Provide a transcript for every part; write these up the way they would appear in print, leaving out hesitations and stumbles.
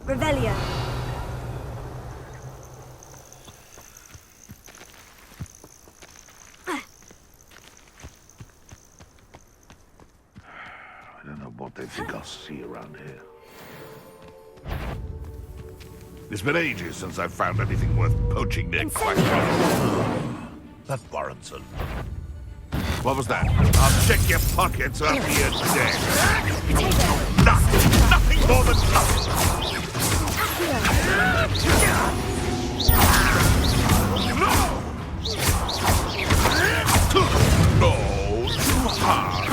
Revelio. I don't know what they think I'll see around here. It's been ages since I've found anything worth poaching near Quack. That's Warrenson. What was that? I'll check your pockets after you're dead. Nothing more than nothing. No, too hard.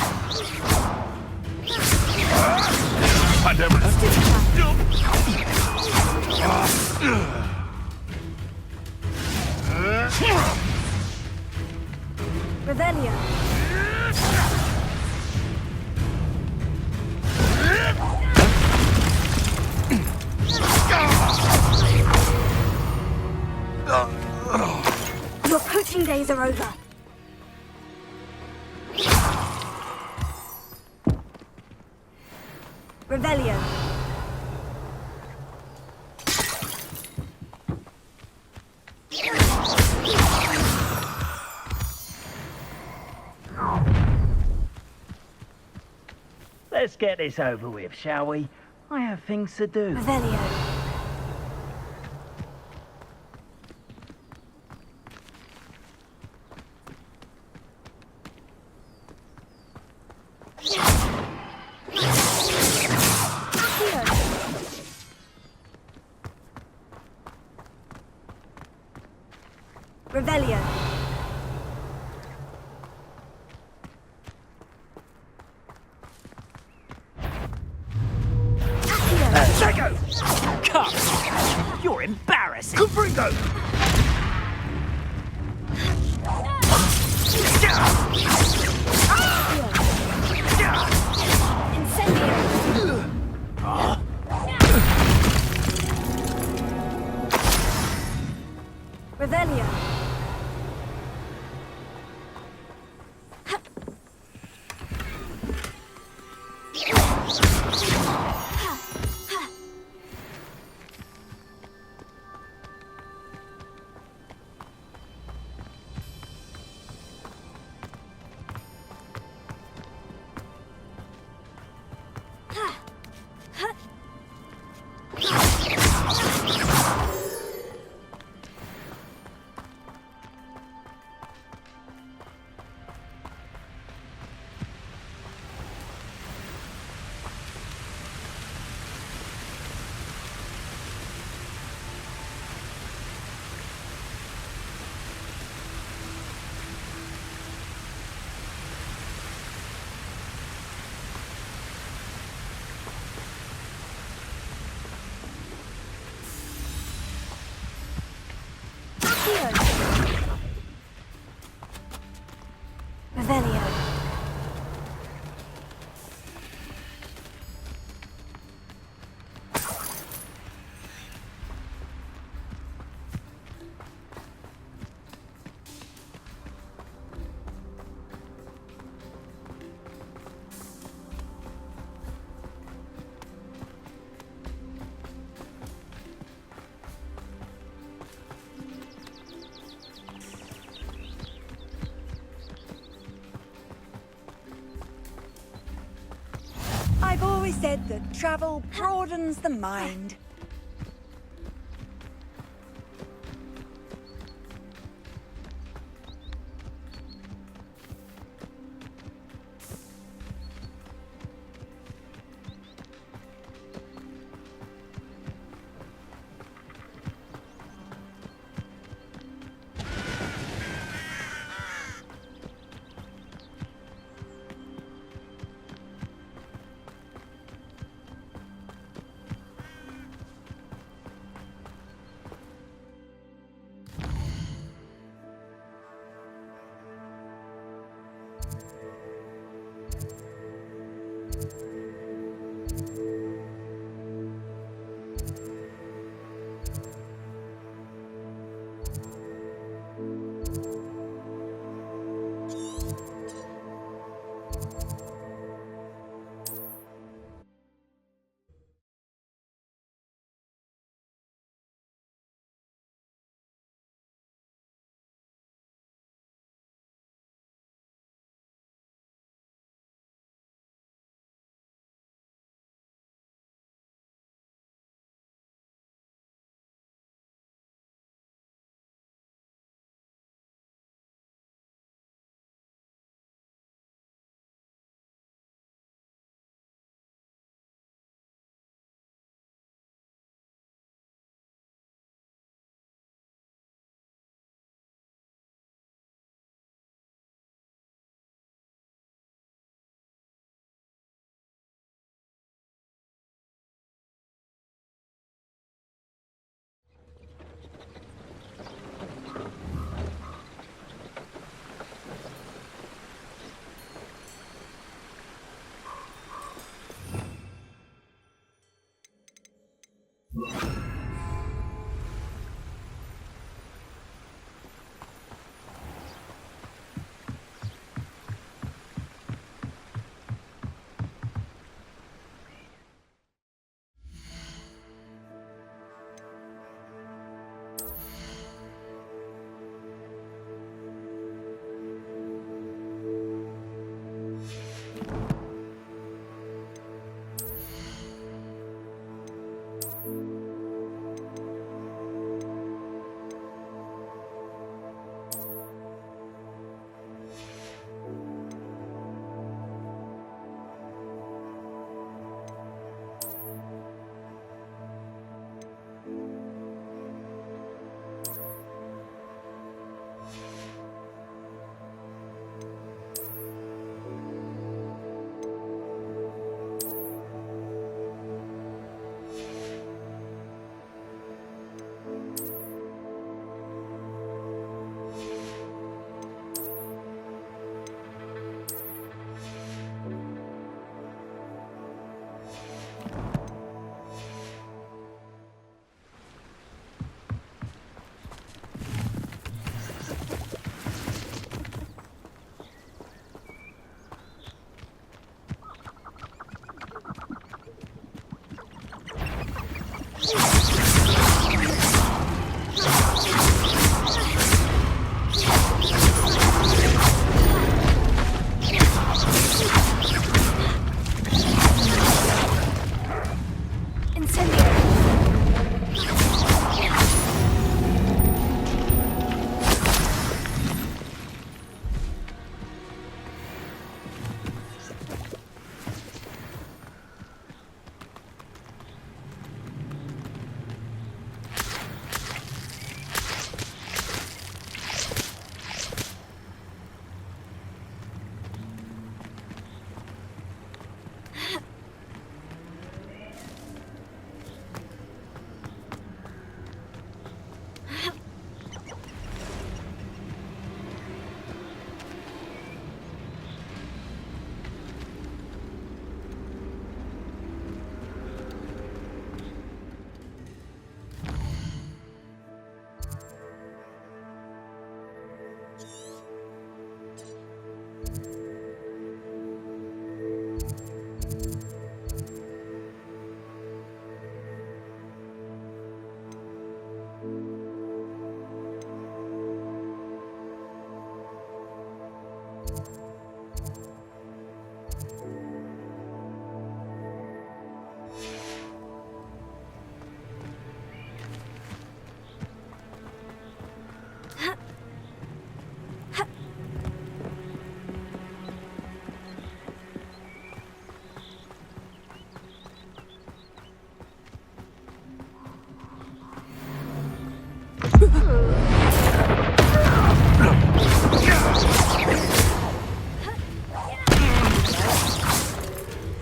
I never. Revelio. Your poaching days are over. Revelio. Let's get this over with, shall we? I have things to do. Revelio. Revelio. Drago! Come! You're embarrassing! Confringo! Incendio. Revelio. Revelio. I've always said that travel broadens the mind.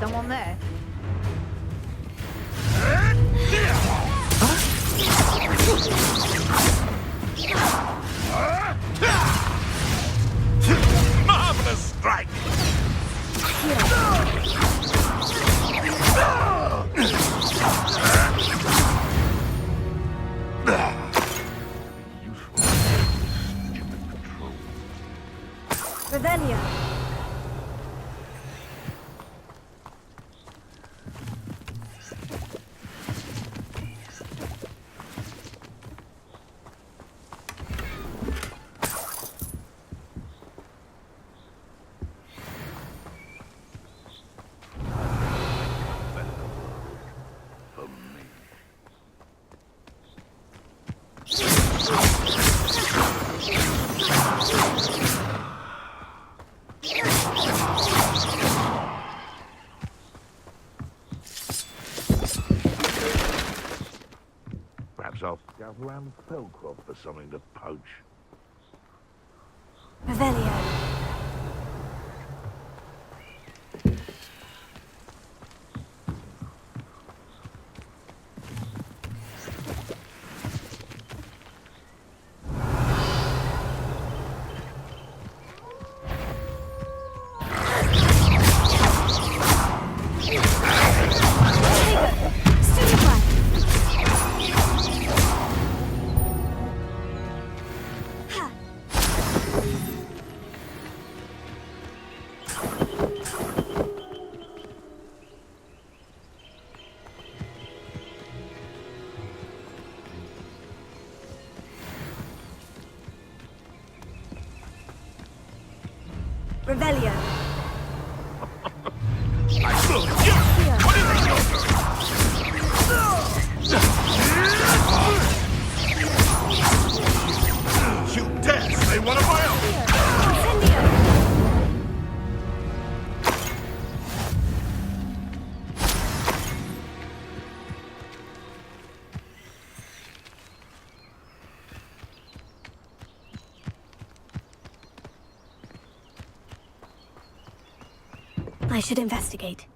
Someone there? Marvelous strike! Revelio. Perhaps I'll scout around Felcroft for something to poach. Revelio. Student life. Revelio. What is it you're doing? You dare slay one of my own! Incendio. I should investigate.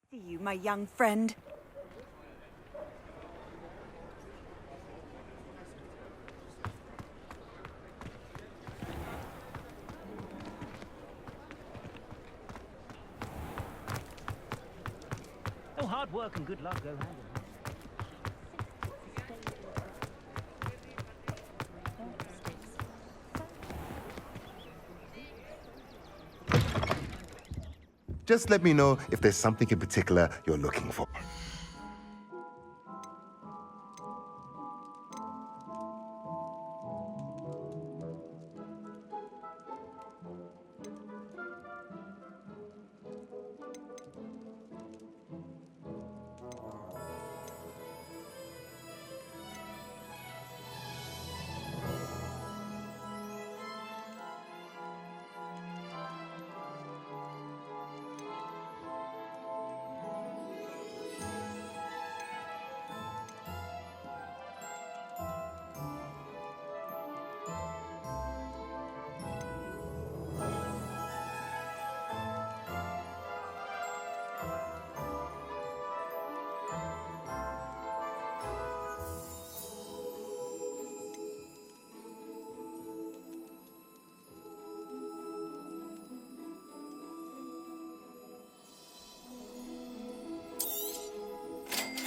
See you, my young friend. Oh, hard work and good luck go hand in hand. Just let me know if there's something in particular you're looking for.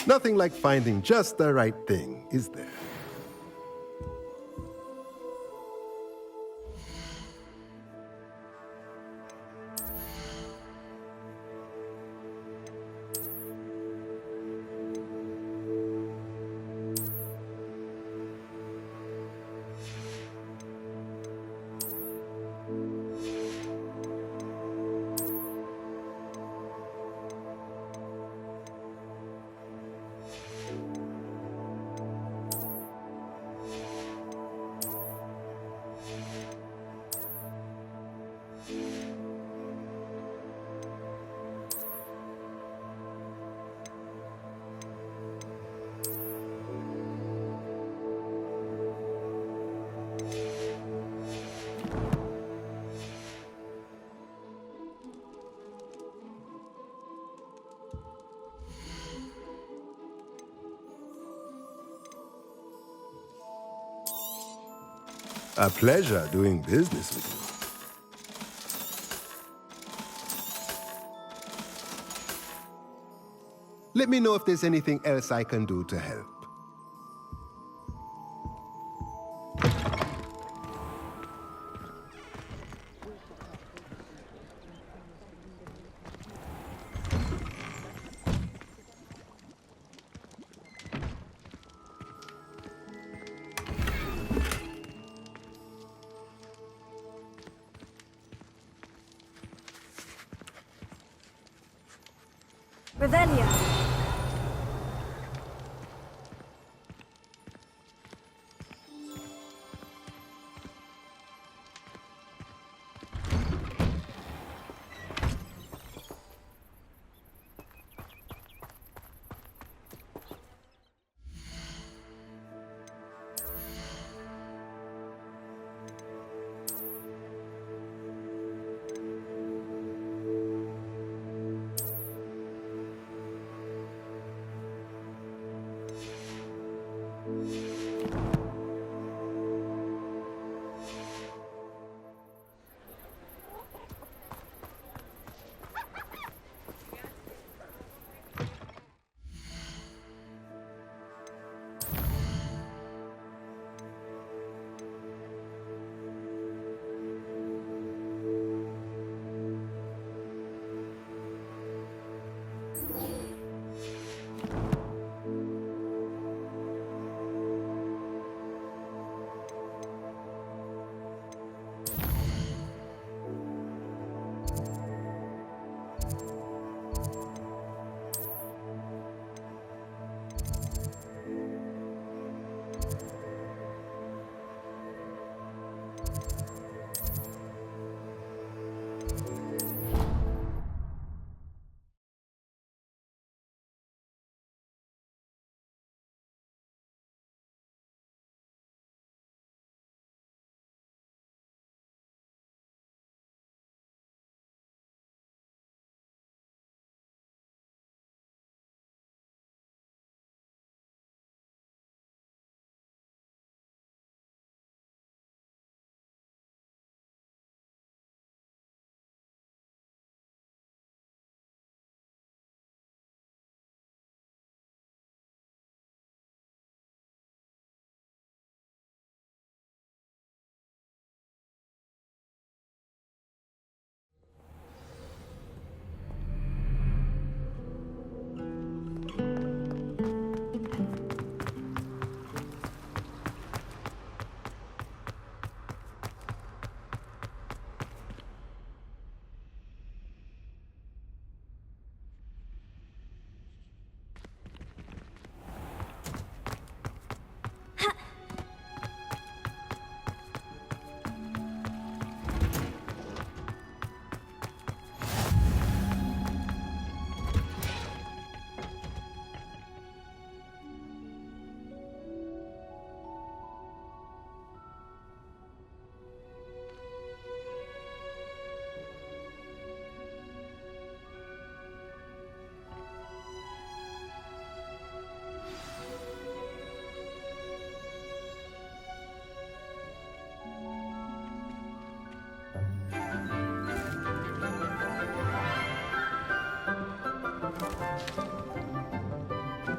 Nothing like finding just the right thing, is there? A pleasure doing business with you. Let me know if there's anything else I can do to help. Revelia.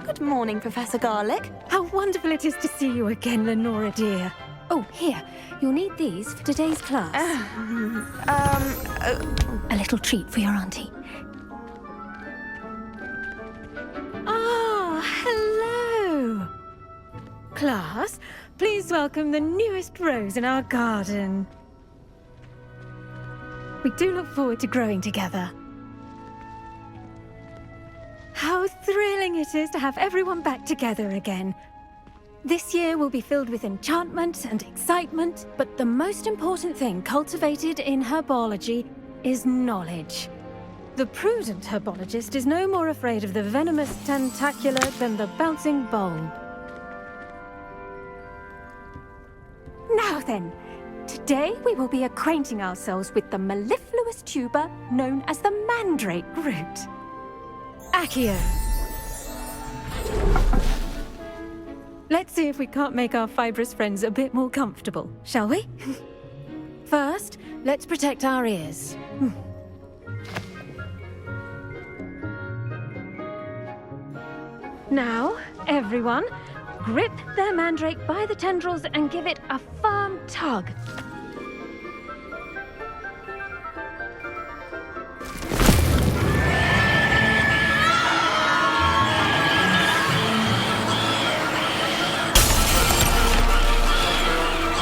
Good morning, Professor Garlic. How wonderful it is to see you again, Lenora dear. Oh, here. You'll need these for today's class. A little treat for your auntie. Ah, hello. Class, please welcome the newest rose in our garden. We do look forward to growing together. How thrilling it is to have everyone back together again. This year will be filled with enchantment and excitement, but the most important thing cultivated in herbology is knowledge. The prudent herbologist is no more afraid of the venomous tentacula than the bouncing bulb. Now then, today we will be acquainting ourselves with the mellifluous tuber known as the mandrake root. Accio. Let's see if we can't make our fibrous friends a bit more comfortable, shall we? First, let's protect our ears. Now, everyone, grip their mandrake by the tendrils and give it a firm tug.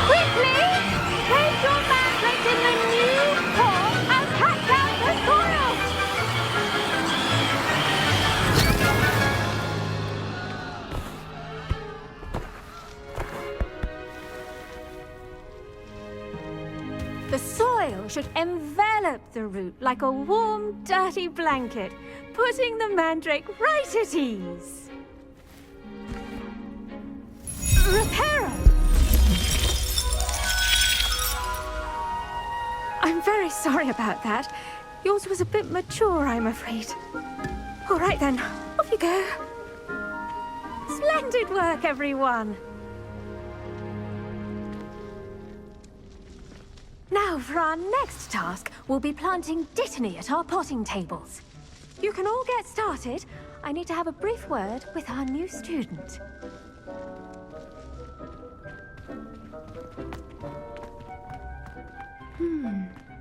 Quickly, place your mandrake in the new pot and pack down the soil. The soil should envelop the root like a warm, dirty blanket, putting the mandrake right at ease. Reparo! I'm very sorry about that. Yours was a bit mature, I'm afraid. All right then, off you go. Splendid work, everyone. Now, for our next task, we'll be planting dittany at our potting tables. You can all get started. I need to have a brief word with our new student.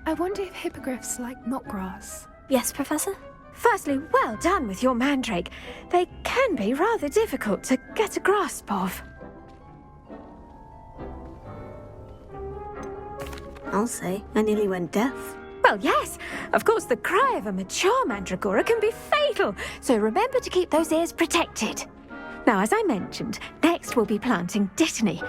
I wonder if hippogriffs like knotgrass. Yes, Professor? Firstly, well done with your mandrake. They can be rather difficult to get a grasp of. I'll say, I nearly went deaf. Well, yes. Of course, the cry of a mature mandragora can be fatal, so remember to keep those ears protected. Now, as I mentioned, next we'll be planting dittany.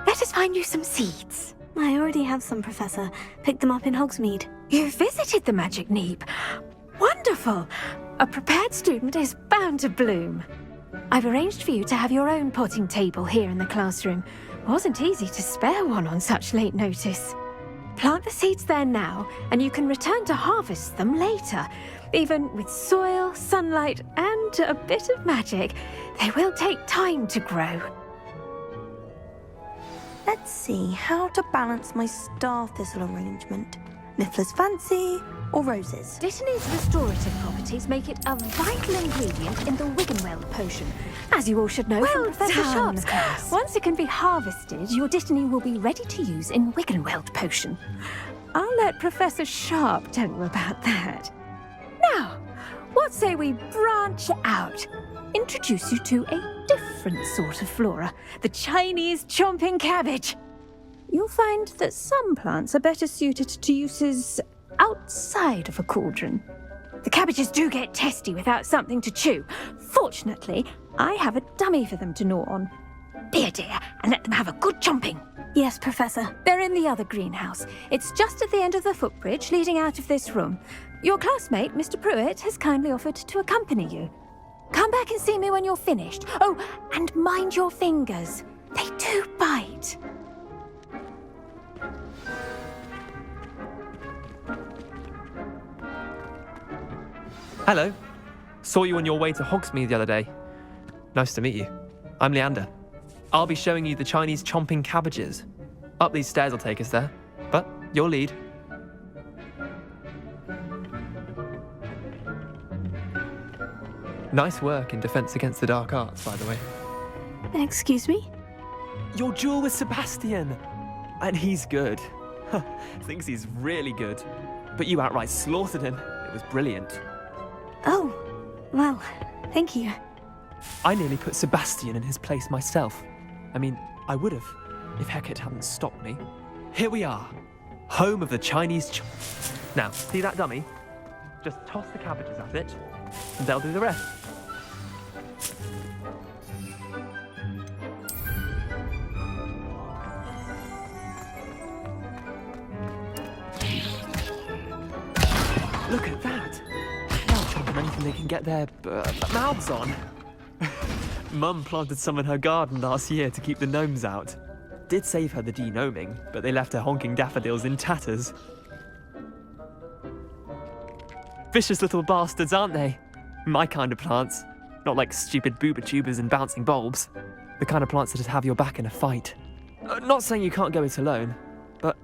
Let us find you some seeds. I already have some, Professor. Picked them up in Hogsmeade. You visited the Magic Neep. Wonderful! A prepared student is bound to bloom. I've arranged for you to have your own potting table here in the classroom. Wasn't easy to spare one on such late notice. Plant the seeds there now, and you can return to harvest them later. Even with soil, sunlight, and a bit of magic, they will take time to grow. Let's see how to balance my star thistle arrangement. Niffler's fancy or roses? Dittany's restorative properties make it a vital ingredient in the Wiggenweld potion, as you all should know from Professor Sharp's class. Once it can be harvested, your dittany will be ready to use in Wiggenweld potion. I'll let Professor Sharp tell you about that. Now, what say we branch out? Introduce you to a different sort of flora, the Chinese chomping cabbage. You'll find that some plants are better suited to uses outside of a cauldron. The cabbages do get testy without something to chew. Fortunately, I have a dummy for them to gnaw on. Be a dear and let them have a good chomping. Yes, Professor. They're in the other greenhouse. It's just at the end of the footbridge leading out of this room. Your classmate, Mr. Pruitt, has kindly offered to accompany you. Come back and see me when you're finished. Oh, and mind your fingers. They do bite. Hello. Saw you on your way to Hogsmeade the other day. Nice to meet you. I'm Leander. I'll be showing you the Chinese chomping cabbages. Up these stairs will take us there, but your lead. Nice work in Defense Against the Dark Arts, by the way. Excuse me? Your duel with Sebastian! And he's good. Thinks he's really good. But you outright slaughtered him. It was brilliant. Oh, well, thank you. I nearly put Sebastian in his place myself. I mean, I would have, if Hecate hadn't stopped me. Here we are, home of the Chinese Now, see that dummy? Just toss the cabbages at it, and they'll do the rest. Look at that! They'll chomp on anything they can get their mouths on. Mum planted some in her garden last year to keep the gnomes out. Did save her the de-gnoming, but they left her honking daffodils in tatters. Vicious little bastards, aren't they? My kind of plants. Not like stupid booba tubers and bouncing bulbs. The kind of plants that'd have your back in a fight. Not saying you can't go it alone, but,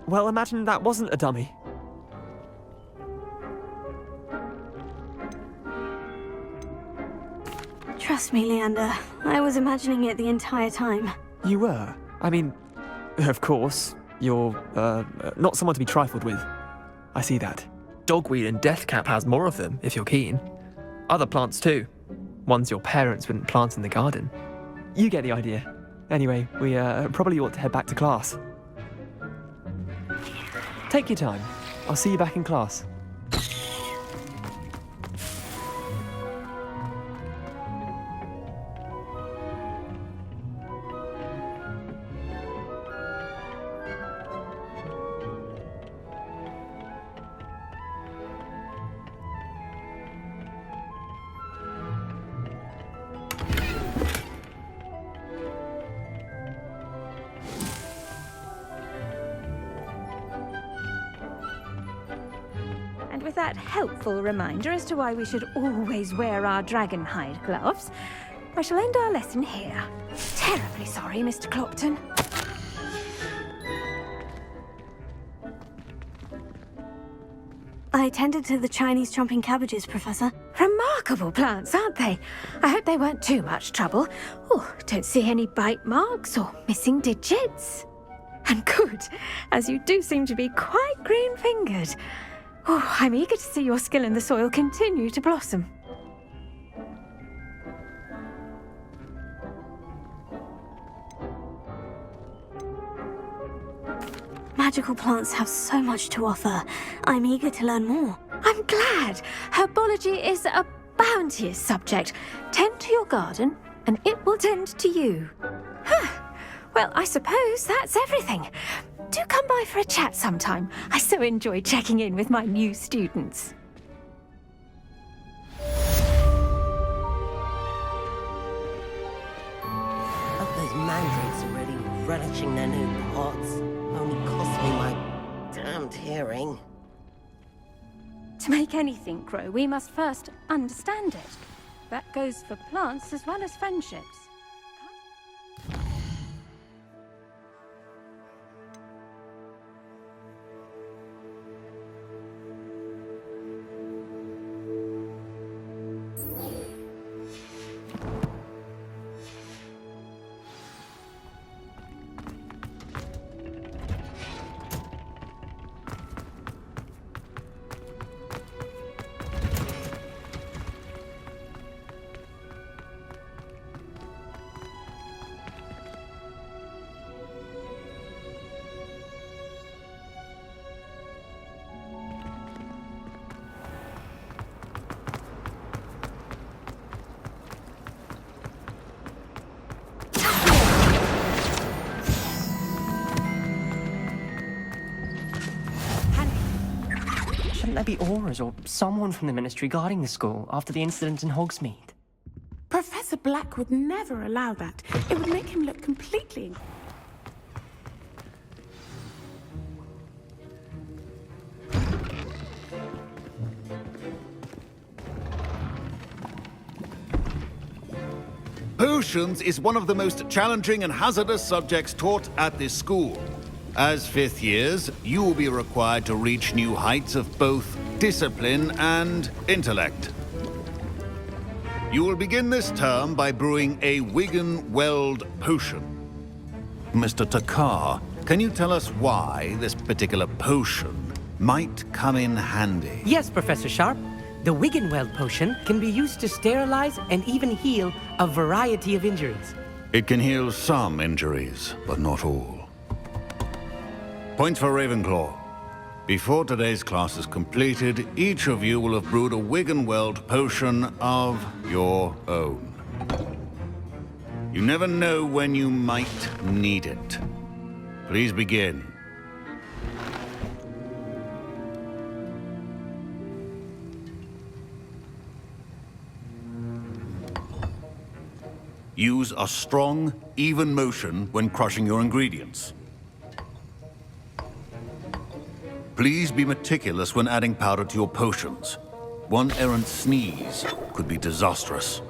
well, imagine that wasn't a dummy. Trust me, Leander. I was imagining it the entire time. You were? I mean, of course, you're, not someone to be trifled with. I see that. Dogweed and deathcap has more of them, if you're keen. Other plants too. Ones your parents wouldn't plant in the garden. You get the idea. Anyway, we probably ought to head back to class. Take your time. I'll see you back in class. And with that helpful reminder as to why we should always wear our dragon hide gloves, I shall end our lesson here. Terribly sorry, Mr. Clopton. I tended to the Chinese chomping cabbages, Professor. Remarkable plants, aren't they? I hope they weren't too much trouble. Oh, don't see any bite marks or missing digits. And good, as you do seem to be quite green-fingered. Oh, I'm eager to see your skill in the soil continue to blossom. Magical plants have so much to offer. I'm eager to learn more. I'm glad. Herbology is a bounteous subject. Tend to your garden, and it will tend to you. Huh. Well, I suppose that's everything. Do come by for a chat sometime. I so enjoy checking in with my new students. Hope those mandrakes are really relishing their new pots. Only cost me my damned hearing. To make anything grow, we must first understand it. That goes for plants as well as friendships. Shouldn't there be Aurors or someone from the Ministry guarding the school after the incident in Hogsmeade? Professor Black would never allow that. It would make him look completely... Potions is one of the most challenging and hazardous subjects taught at this school. As fifth years, you will be required to reach new heights of both discipline and intellect. You will begin this term by brewing a Wigan-Weld potion. Mr. Takar, can you tell us why this particular potion might come in handy? Yes, Professor Sharp. The Wiggenweld potion can be used to sterilize and even heal a variety of injuries. It can heal some injuries, but not all. Points for Ravenclaw. Before today's class is completed, each of you will have brewed a Wiggenweld potion of your own. You never know when you might need it. Please begin. Use a strong, even motion when crushing your ingredients. Please be meticulous when adding powder to your potions. One errant sneeze could be disastrous.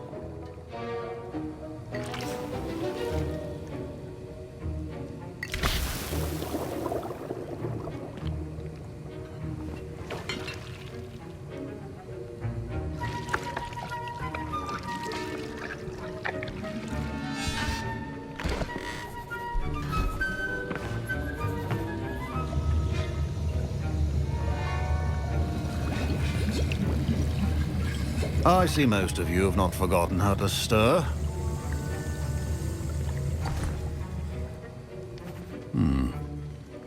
I see most of you have not forgotten how to stir.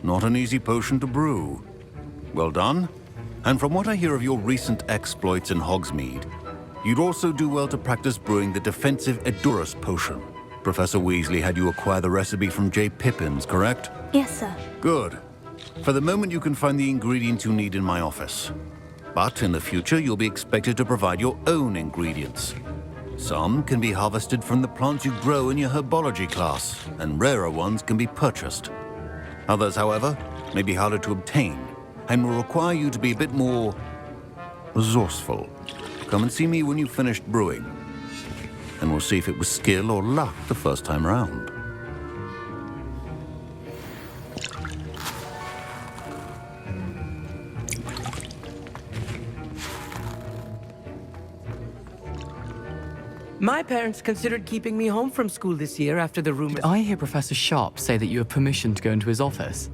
Not an easy potion to brew. Well done. And from what I hear of your recent exploits in Hogsmeade, you'd also do well to practice brewing the defensive Edurus potion. Professor Weasley had you acquire the recipe from J. Pippins, correct? Yes, sir. Good. For the moment, you can find the ingredients you need in my office. But in the future, you'll be expected to provide your own ingredients. Some can be harvested from the plants you grow in your herbology class, and rarer ones can be purchased. Others, however, may be harder to obtain, and will require you to be a bit more resourceful. Come and see me when you've finished brewing, and we'll see if it was skill or luck the first time round. My parents considered keeping me home from school this year after the rumors. Did I hear Professor Sharp say that you have permission to go into his office?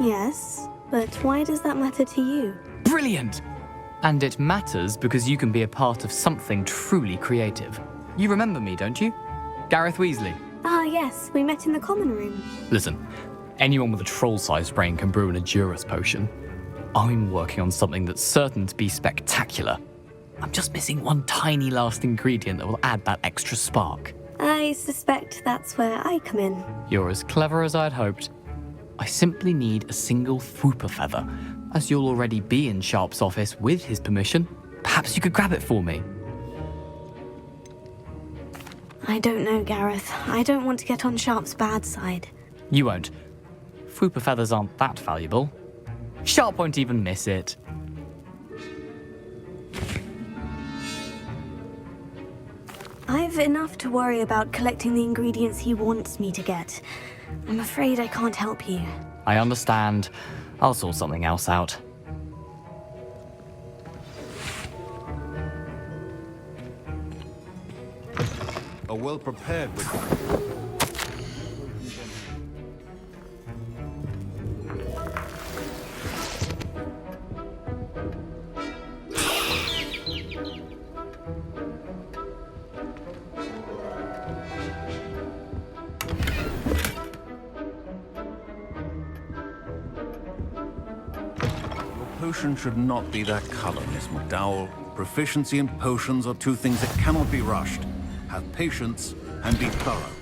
Yes, but why does that matter to you? Brilliant! And it matters because you can be a part of something truly creative. You remember me, don't you? Gareth Weasley. Ah, yes, we met in the common room. Listen, anyone with a troll-sized brain can brew an Edurus potion. I'm working on something that's certain to be spectacular. I'm just missing one tiny last ingredient that will add that extra spark. I suspect that's where I come in. You're as clever as I'd hoped. I simply need a single Fwooper feather. As you'll already be in Sharp's office with his permission, perhaps you could grab it for me. I don't know, Gareth. I don't want to get on Sharp's bad side. You won't. Fwooper feathers aren't that valuable. Sharp won't even miss it. I've enough to worry about collecting the ingredients he wants me to get. I'm afraid I can't help you. I understand. I'll sort something else out. A well-prepared with... Potion should not be that color, Miss McDowell. Proficiency in potions are two things that cannot be rushed. Have patience and be thorough.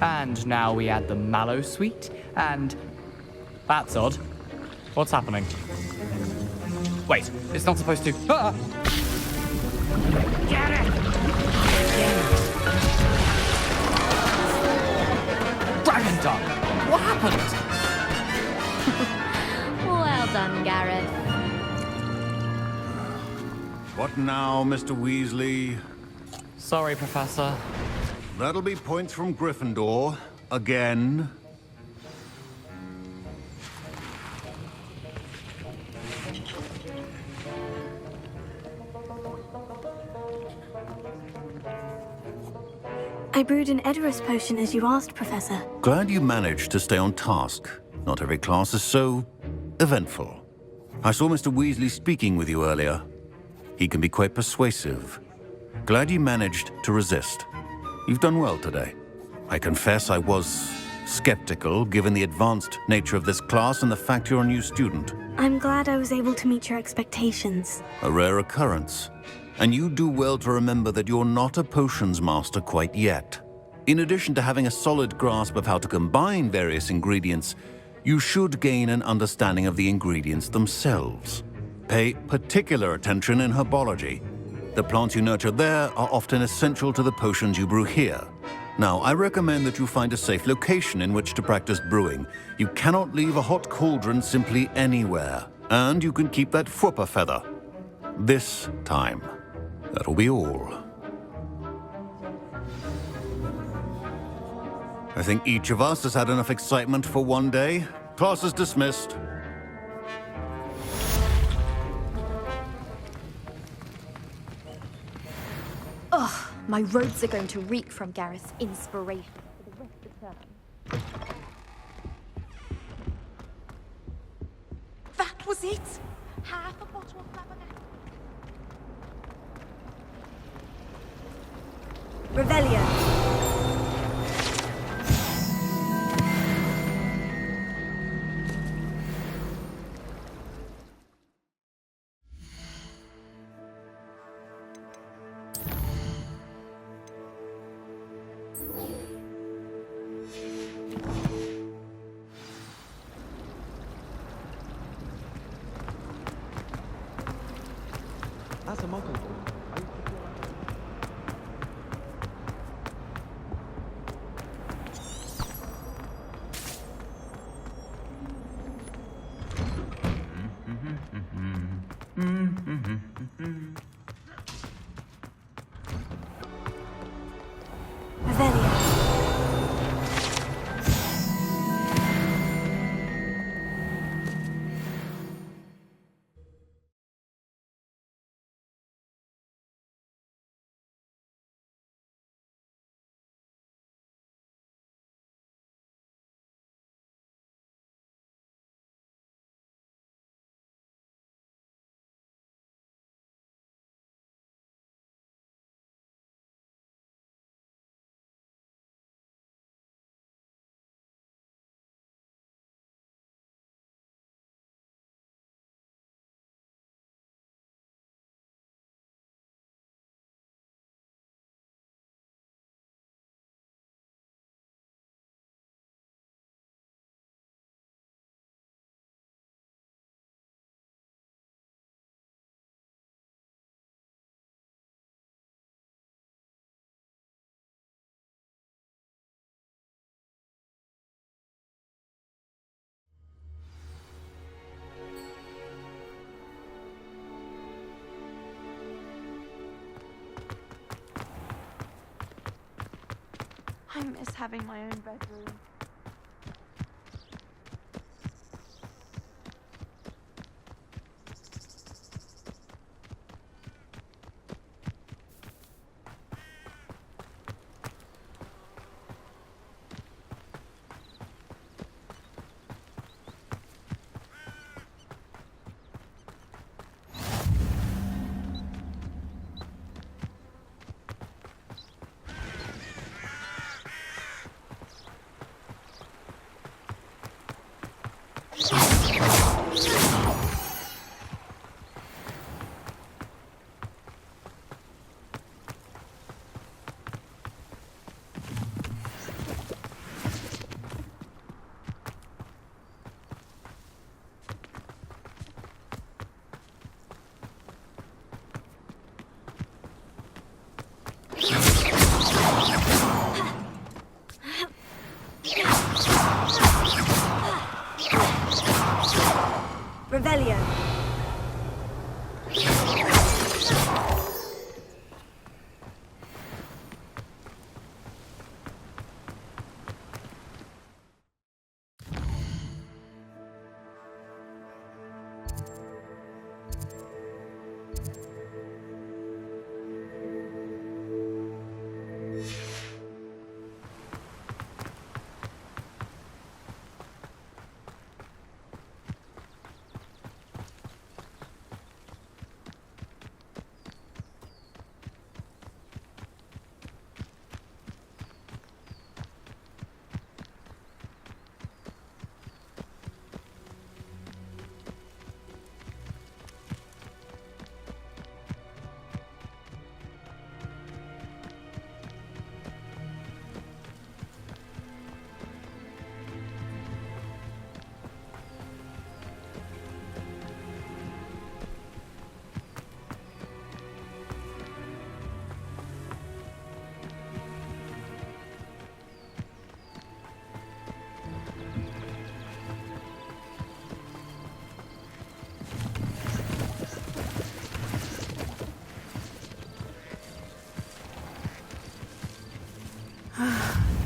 And now we add the mallow sweet, and... That's odd. What's happening? Wait, it's not supposed to... Ah! Get it! Dragon Duck! What happened? Well done, Gareth. What now, Mr. Weasley? Sorry, Professor. That'll be points from Gryffindor. Again. I brewed an Edurus potion as you asked, Professor. Glad you managed to stay on task. Not every class is so eventful. I saw Mr. Weasley speaking with you earlier. He can be quite persuasive. Glad you managed to resist. You've done well today. I confess I was skeptical, given the advanced nature of this class and the fact you're a new student. I'm glad I was able to meet your expectations. A rare occurrence. And you do well to remember that you're not a potions master quite yet. In addition to having a solid grasp of how to combine various ingredients, you should gain an understanding of the ingredients themselves. Pay particular attention in herbology. The plants you nurture there are often essential to the potions you brew here. Now, I recommend that you find a safe location in which to practice brewing. You cannot leave a hot cauldron simply anywhere. And you can keep that Fwooper feather. This time. That'll be all. I think each of us has had enough excitement for one day. Class is dismissed. Ugh, my robes are going to reek from Gareth's inspiration for the rest of the term. That was it? Half a bottle of flabbergasted. Revelio. That's a muggle. Revelio. I miss having my own bedroom. Revelio.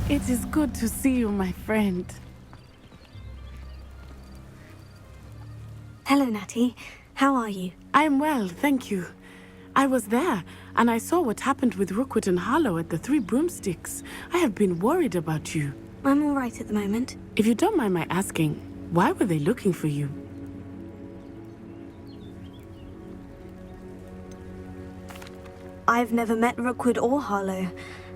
It is good to see you, my friend. Hello, Natty. How are you? I'm well, thank you. I was there, and I saw what happened with Rookwood and Harlow at the Three Broomsticks. I have been worried about you. I'm all right at the moment. If you don't mind my asking, why were they looking for you? I've never met Rookwood or Harlow.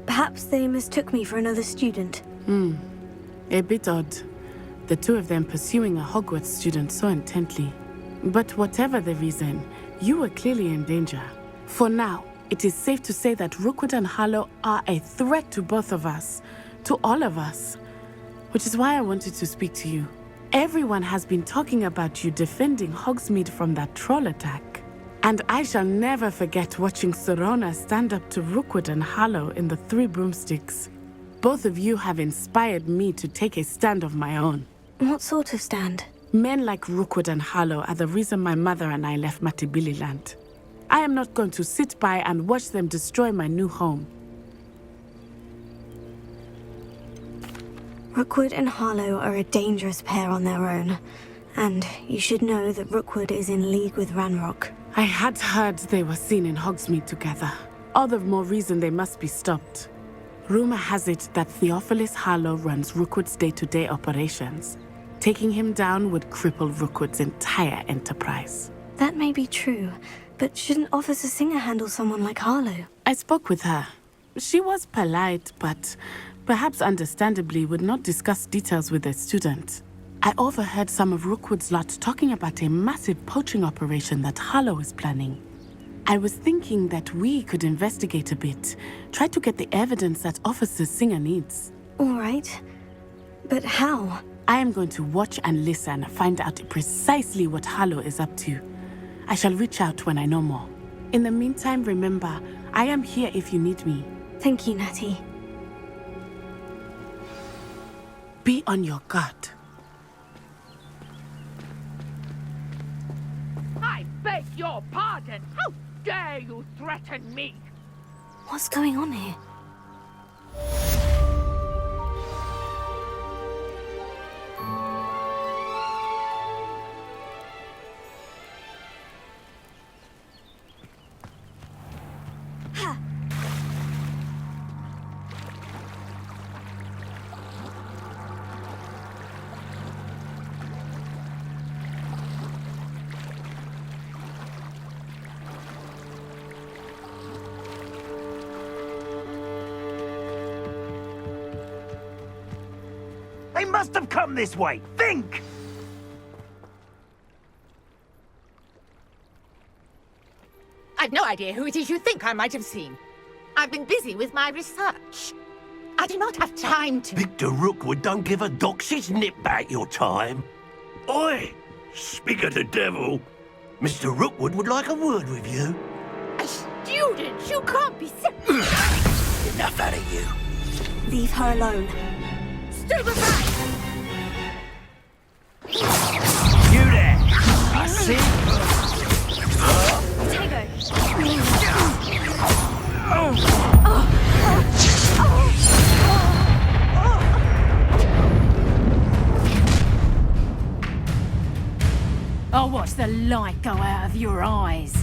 Perhaps they mistook me for another student. A bit odd. The two of them pursuing a Hogwarts student so intently. But whatever the reason, you were clearly in danger. For now, it is safe to say that Rookwood and Harlow are a threat to both of us. To all of us. Which is why I wanted to speak to you. Everyone has been talking about you defending Hogsmeade from that troll attack. And I shall never forget watching Sorona stand up to Rookwood and Harlow in the Three Broomsticks. Both of you have inspired me to take a stand of my own. What sort of stand? Men like Rookwood and Harlow are the reason my mother and I left Matibili Land. I am not going to sit by and watch them destroy my new home. Rookwood and Harlow are a dangerous pair on their own. And you should know that Rookwood is in league with Ranrock. I had heard they were seen in Hogsmeade together. All the more reason they must be stopped. Rumor has it that Theophilus Harlow runs Rookwood's day-to-day operations. Taking him down would cripple Rookwood's entire enterprise. That may be true, but shouldn't Officer Singer handle someone like Harlow? I spoke with her. She was polite, but perhaps understandably would not discuss details with a student. I overheard some of Rookwood's lot talking about a massive poaching operation that Harlow is planning. I was thinking that we could investigate a bit, try to get the evidence that Officer Singer needs. All right. But how? I am going to watch and listen, find out precisely what Harlow is up to. I shall reach out when I know more. In the meantime, remember, I am here if you need me. Thank you, Natty. Be on your guard. I beg your pardon! How dare you threaten me? What's going on here? They must have come this way. Think! I've no idea who it is you think I might have seen. I've been busy with my research. I do not have time to... Victor Rookwood don't give a doxy's nip back your time. Oi! Speak of the devil. Mr. Rookwood would like a word with you. A student? You can't be serious. Enough out of you. Leave her alone. Stay back! You there! I see. I'll watch the light go out of your eyes.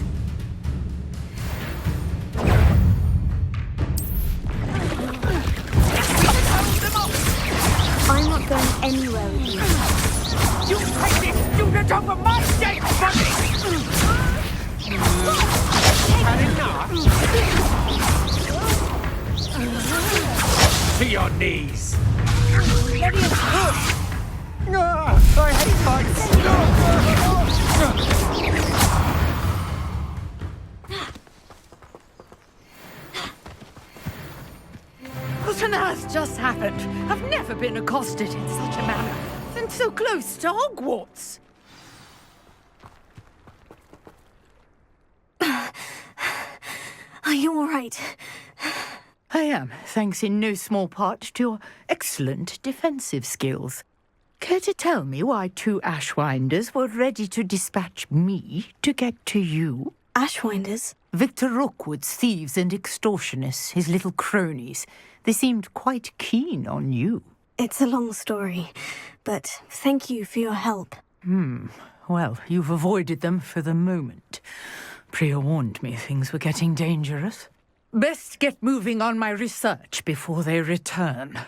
I'm not going anywhere with you. You take this student over my dead body! Had enough? To your knees! Ready to push! I hate heights! What on earth just happened? I've never been accosted in such a manner. And so close to Hogwarts. Are you all right? I am, thanks in no small part to your excellent defensive skills. Care to tell me why two Ashwinders were ready to dispatch me to get to you? Ashwinders? Victor Rookwood's thieves and extortionists, his little cronies. They seemed quite keen on you. It's a long story, but thank you for your help. Well, you've avoided them for the moment. Priya warned me things were getting dangerous. Best get moving on my research before they return.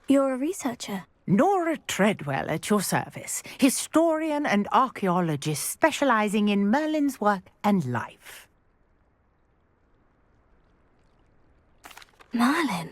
You're a researcher? Nora Treadwell at your service, historian and archaeologist specializing in Merlin's work and life. Merlin?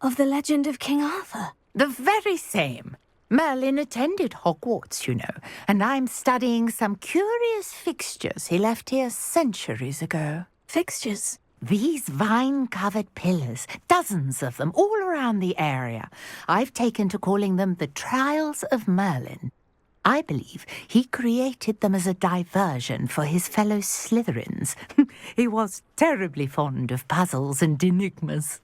Of the legend of King Arthur? The very same. Merlin attended Hogwarts, you know, and I'm studying some curious fixtures he left here centuries ago. Fixtures? These vine-covered pillars, dozens of them, all around the area. I've taken to calling them the Trials of Merlin. I believe he created them as a diversion for his fellow Slytherins. He was terribly fond of puzzles and enigmas.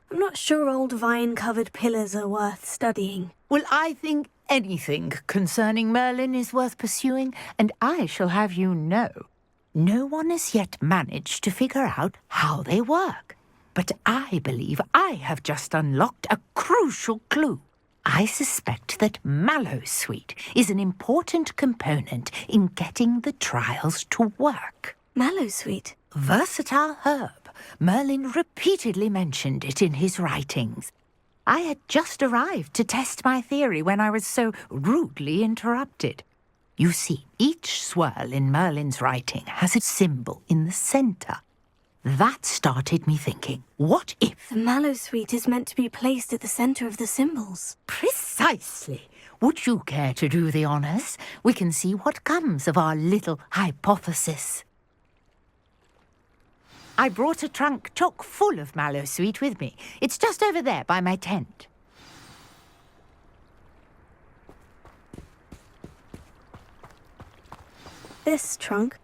I'm not sure old vine-covered pillars are worth studying. Well, I think anything concerning Merlin is worth pursuing, and I shall have you know, no one has yet managed to figure out how they work. But I believe I have just unlocked a crucial clue. I suspect that Mallowsweet is an important component in getting the trials to work. Mallowsweet? Versatile herb. Merlin repeatedly mentioned it in his writings. I had just arrived to test my theory when I was so rudely interrupted. You see, each swirl in Merlin's writing has a symbol in the centre. That started me thinking, what if... The Mallowsweet is meant to be placed at the centre of the symbols. Precisely. Would you care to do the honours? We can see what comes of our little hypothesis. I brought a trunk chock full of Mallowsweet with me. It's just over there by my tent. This trunk?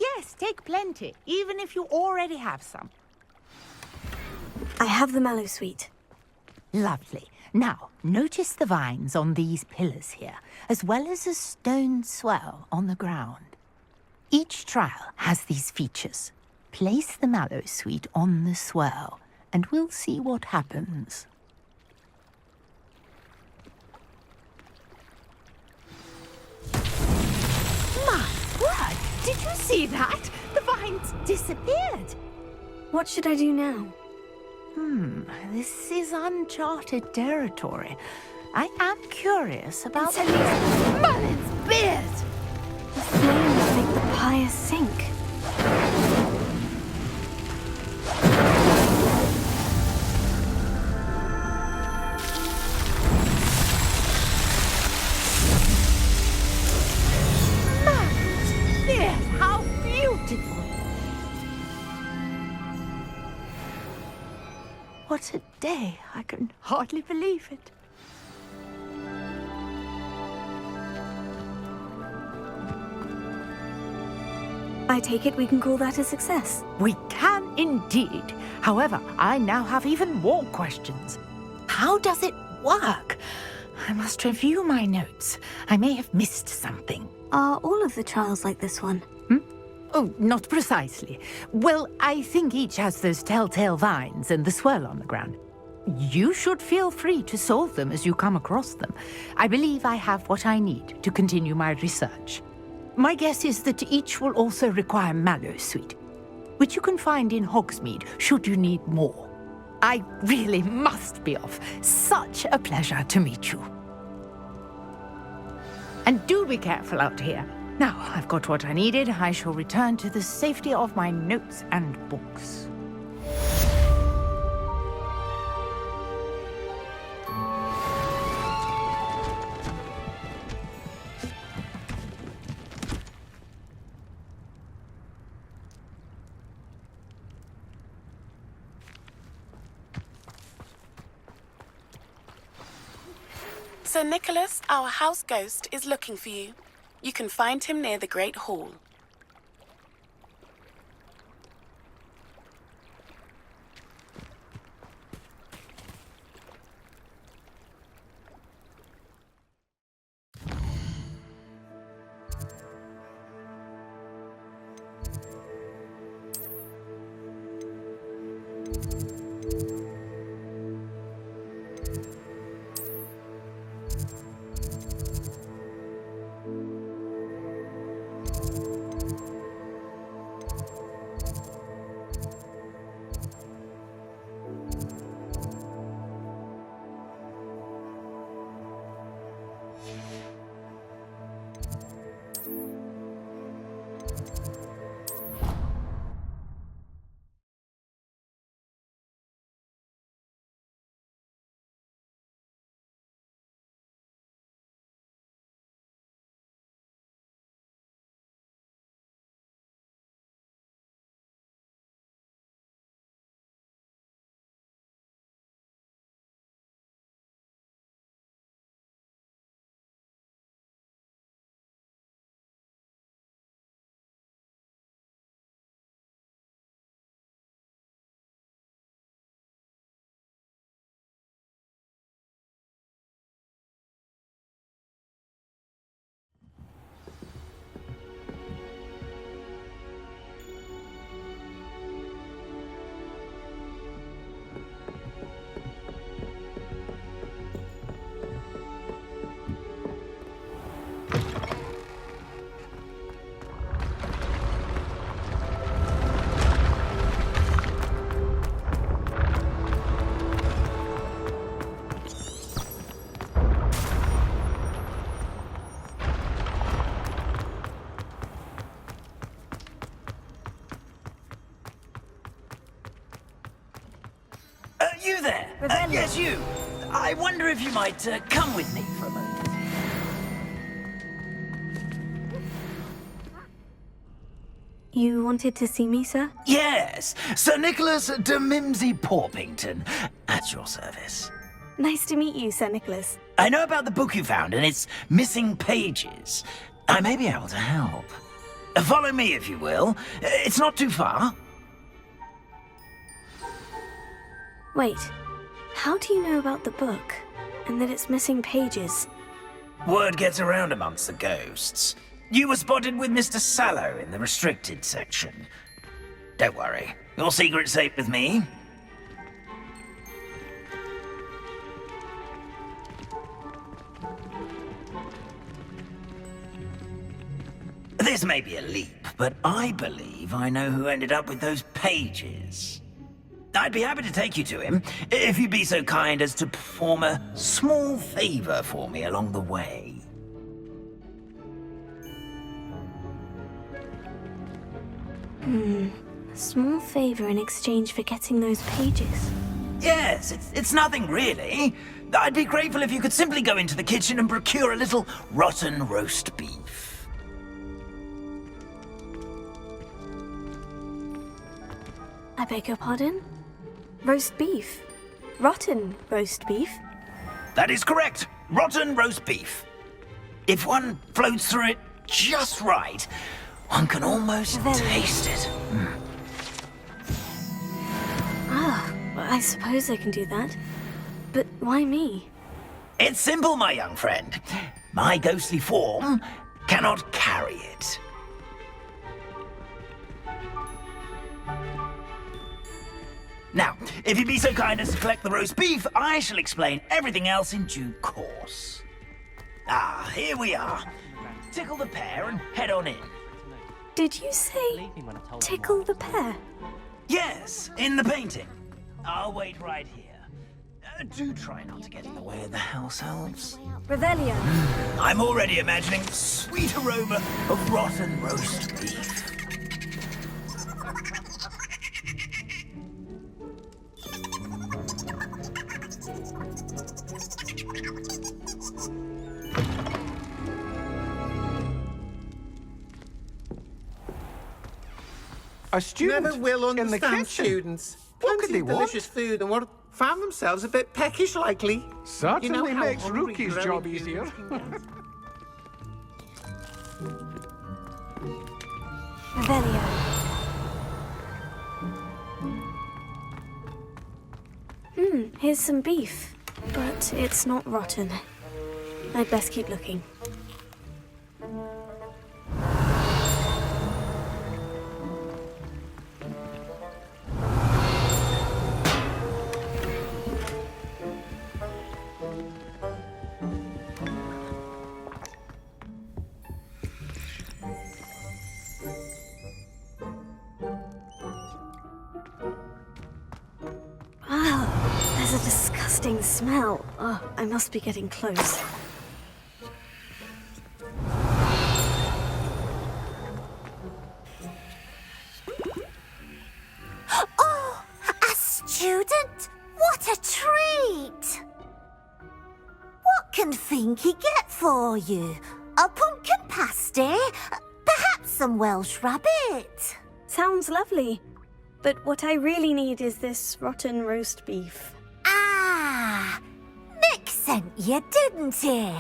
Yes, take plenty, even if you already have some. I have the Mallowsweet. Lovely. Now, notice the vines on these pillars here, as well as a stone swell on the ground. Each trial has these features. Place the Mallowsweet on the swirl, and we'll see what happens. My word! Did you see that? The vines disappeared. What should I do now? This is uncharted territory. I am curious about Merlin's beard. The flames make the pyre sink. Merlin's beard, how beautiful! What a day! I can hardly believe it. I take it we can call that a success. We can indeed. However, I now have even more questions. How does it work? I must review my notes. I may have missed something. Are all of the trials like this one? Oh, not precisely. Well, I think each has those telltale vines and the swirl on the ground. You should feel free to solve them as you come across them. I believe I have what I need to continue my research. My guess is that each will also require Mallowsweet, which you can find in Hogsmeade should you need more. I really must be off. Such a pleasure to meet you. And do be careful out here. Now I've got what I needed, I shall return to the safety of my notes and books. Sir Nicholas, our house ghost, is looking for you. You can find him near the Great Hall. there! Yes, you! I wonder if you might come with me for a moment. You wanted to see me, sir? Yes, Sir Nicholas de Mimsy Porpington, at your service. Nice to meet you, Sir Nicholas. I know about the book you found and its missing pages. I may be able to help. Follow me, if you will. It's not too far. Wait, how do you know about the book? And that it's missing pages? Word gets around amongst the ghosts. You were spotted with Mr. Sallow in the restricted section. Don't worry, your secret's safe with me. This may be a leap, but I believe I know who ended up with those pages. I'd be happy to take you to him, if you'd be so kind as to perform a small favor for me along the way. A small favor in exchange for getting those pages. Yes, it's nothing really. I'd be grateful if you could simply go into the kitchen and procure a little rotten roast beef. I beg your pardon? Roast beef? Rotten roast beef? That is correct. Rotten roast beef. If one floats through it just right, one can almost taste it. Ah, well, I suppose I can do that. But why me? It's simple, my young friend. My ghostly form cannot carry it. Now, if you'd be so kind as to collect the roast beef, I shall explain everything else in due course. Ah, here we are. Tickle the pear and head on in. Did you say tickle the pear? Yes, in the painting. I'll wait right here. Do try not to get in the way of the house elves. Revelio. I'm already imagining the sweet aroma of rotten roast beef. A student Never will in the understand kitchen. students. What could Plenty they of want? delicious food and what found themselves a bit peckish likely. Certainly how makes hungry Rookie's growing job humans easier. can get. Revelio. Here's some beef. But it's not rotten. I'd best keep looking. Wow, there's a disgusting smell. Oh, I must be getting close. Oh, a student? What a treat! What can Finky get for you? A pumpkin pasty? Perhaps some Welsh rabbit? Sounds lovely. But what I really need is this rotten roast beef. Ah, Nick sent you, didn't he?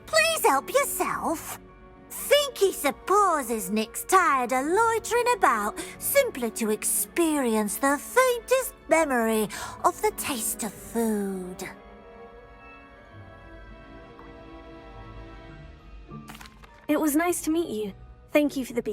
Please help yourself. Finky supposes Nick's tired of loitering about simply to experience the faintest memory of the taste of food. It was nice to meet you. Thank you for the beef.